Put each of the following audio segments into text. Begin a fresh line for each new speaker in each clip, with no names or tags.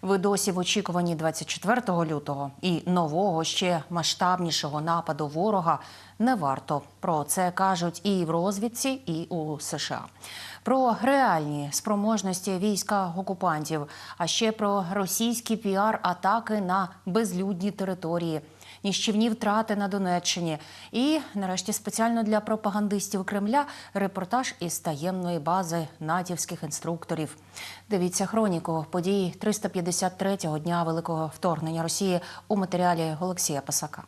Ви досі в очікуванні 24 лютого і нового, ще масштабнішого нападу ворога не варто. Про це кажуть і в розвідці, і у США. Про реальні спроможності війська окупантів, а ще про російські піар-атаки на безлюдні території, ніщівні втрати на Донеччині і, нарешті, спеціально для пропагандистів Кремля репортаж із таємної бази натівських інструкторів. Дивіться хроніку подій 353-го дня Великого вторгнення Росії у матеріалі Олексія Пасака.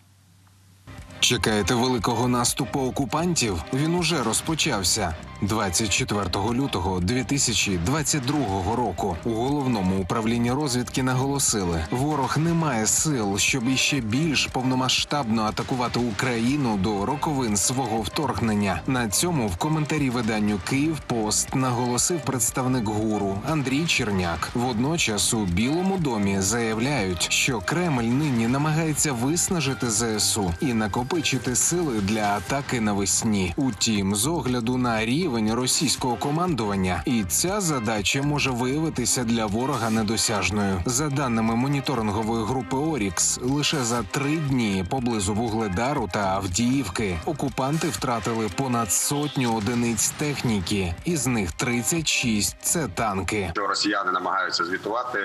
Чекаєте великого наступу окупантів? Він уже розпочався. 24 лютого 2022 року у Головному управлінні розвідки наголосили, ворог не має сил, щоб іще більш повномасштабно атакувати Україну до роковин свого вторгнення. На цьому в коментарі виданню «Київпост» наголосив представник ГУРу Андрій Черняк. Водночас у Білому домі заявляють, що Кремль нині намагається виснажити ЗСУ і накопичити сили для атаки навесні. Утім, з огляду на рівень російського командування, і ця задача може виявитися для ворога недосяжною. За даними моніторингової групи «Орікс», лише за 3 дні поблизу Вугледару та Авдіївки окупанти втратили понад 100 одиниць техніки, із них 36 – це танки.
Росіяни намагаються звітувати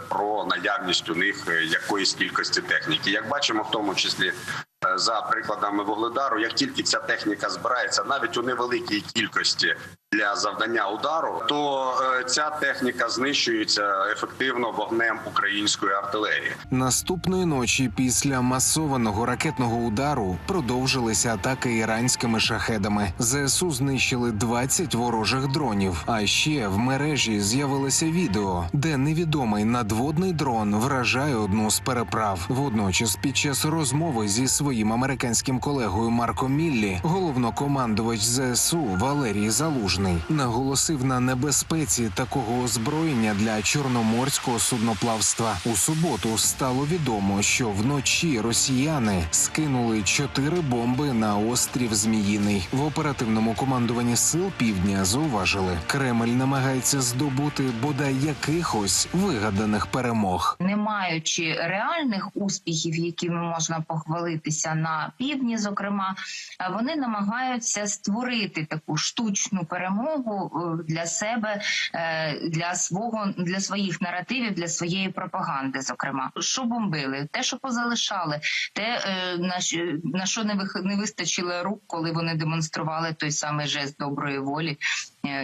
про наявність у них якоїсь кількості техніки. Як бачимо, в тому числі за прикладами Вугледару, як тільки ця техніка збирається навіть у невеликій кількості для завдання удару, то ця техніка знищується ефективно вогнем української артилерії.
Наступної ночі після масованого ракетного удару продовжилися атаки іранськими шахедами. ЗСУ знищили 20 ворожих дронів. А ще в мережі з'явилося відео, де невідомий надводний дрон вражає одну з переправ. Водночас під час розмови зі своїм американським колегою Марко Міллі головнокомандувач ЗСУ Валерій Залужний наголосив на небезпеці такого озброєння для чорноморського судноплавства. У суботу стало відомо, що вночі росіяни скинули 4 бомби на острів Зміїний. В оперативному командуванні сил Півдня зауважили, Кремль намагається здобути бодай якихось вигаданих перемог.
Не маючи реальних успіхів, якими можна похвалитися на півдні, зокрема, вони намагаються створити таку штучну перемогу для себе, для своїх наративів, для своєї пропаганди, зокрема. Що бомбили? Те, що позалишали, те, на що не вистачило рук, коли вони демонстрували той самий жест доброї волі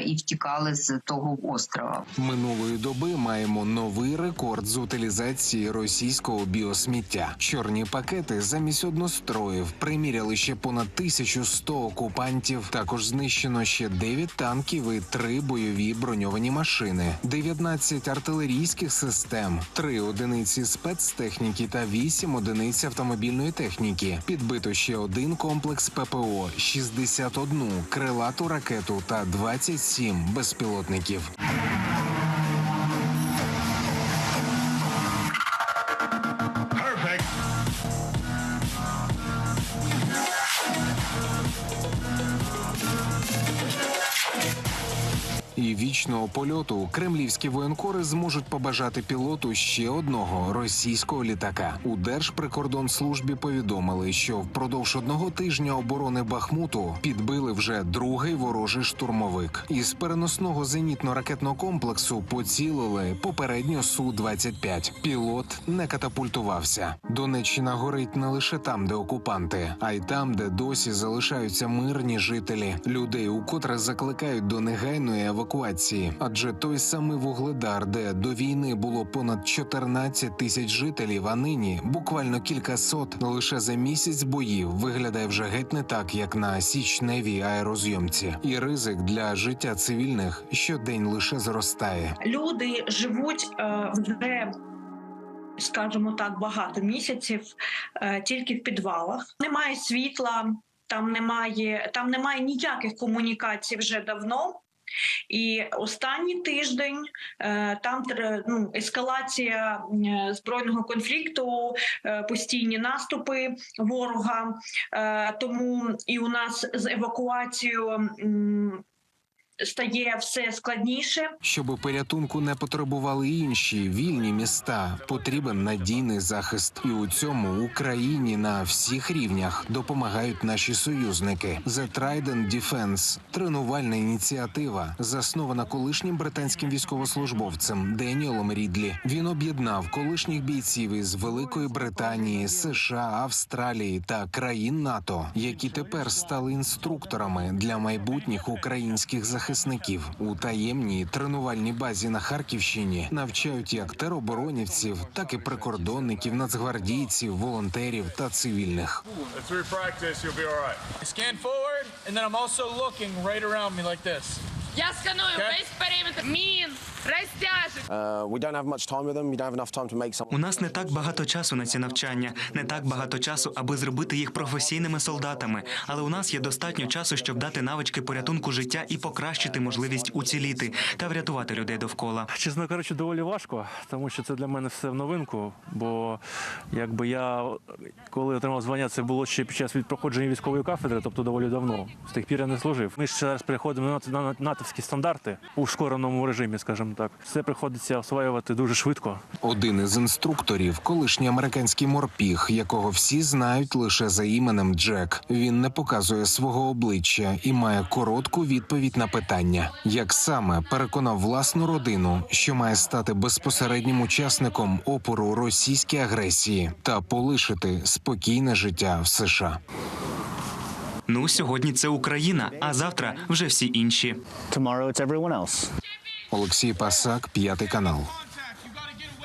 і втікали з того острова.
Минулої доби маємо новий рекорд з утилізації російського біосміття. Чорні пакети замість одностроїв приміряли ще понад 1100 окупантів. Також знищено ще 9 танків і 3 бойові броньовані машини, 19 артилерійських систем, 3 одиниці спецтехніки та 8 одиниць автомобільної техніки. Підбито ще 1 комплекс ППО, 61 крилату ракету та 27 безпілотників. І вічного польоту кремлівські воєнкори зможуть побажати пілоту ще одного російського літака. У Держприкордонслужбі повідомили, що впродовж 1 тижня оборони Бахмуту підбили вже 2-й ворожий штурмовик. Із переносного зенітно-ракетного комплексу поцілили попередньо Су-25. Пілот не катапультувався. Донеччина горить не лише там, де окупанти, а й там, де досі залишаються мирні жителі. Людей укотре закликають до негайної евакуації. Адже той самий Вугледар, де до війни було понад 14 тисяч жителів, а нині буквально кількасот, лише за місяць боїв виглядає вже геть не так, як на січневій аерозйомці. І ризик для життя цивільних щодень лише зростає.
Люди живуть вже, скажімо так, багато місяців тільки в підвалах. Немає світла, там немає ніяких комунікацій вже давно. І останній тиждень там ескалація збройного конфлікту, постійні наступи ворога, тому і у нас з евакуацією стає все складніше.
Щоби порятунку не потребували інші вільні міста, потрібен надійний захист. І у цьому Україні на всіх рівнях допомагають наші союзники. The Trident Defense – тренувальна ініціатива, заснована колишнім британським військовослужбовцем Деніелом Рідлі. Він об'єднав колишніх бійців із Великої Британії, США, Австралії та країн НАТО, які тепер стали інструкторами для майбутніх українських захисників. У таємній тренувальній базі на Харківщині навчають як тероборонівців, так і прикордонників, нацгвардійців, волонтерів та цивільних.
As we practice, you'll be all right. Scan forward, and then I'm also looking right around me like this.
Я сканую весь периметр мін, розтяжок.
У нас не так багато часу на ці навчання, не так багато часу, аби зробити їх професійними солдатами. Але у нас є достатньо часу, щоб дати навички порятунку життя і покращити можливість уціліти та врятувати людей довкола.
Чесно кажучи, доволі важко, тому що це для мене все в новинку. Бо якби я, коли отримав звання, це було ще під час проходження військової кафедри, тобто доволі давно. З тих пір я не служив. Ми ж зараз переходимо на натовські стандарти у ускореному режимі, скажімо так. Все приходиться освоювати дуже швидко.
Один із інструкторів – колишній американський морпіг, якого всі знають лише за іменем Джек. Він не показує свого обличчя і має коротку відповідь на питання. Як саме переконав власну родину, що має стати безпосереднім учасником опору російській агресії та полишити спокійне життя в США.
Ну, сьогодні це Україна, а завтра вже всі інші.
Олексій Пасак, 5 канал.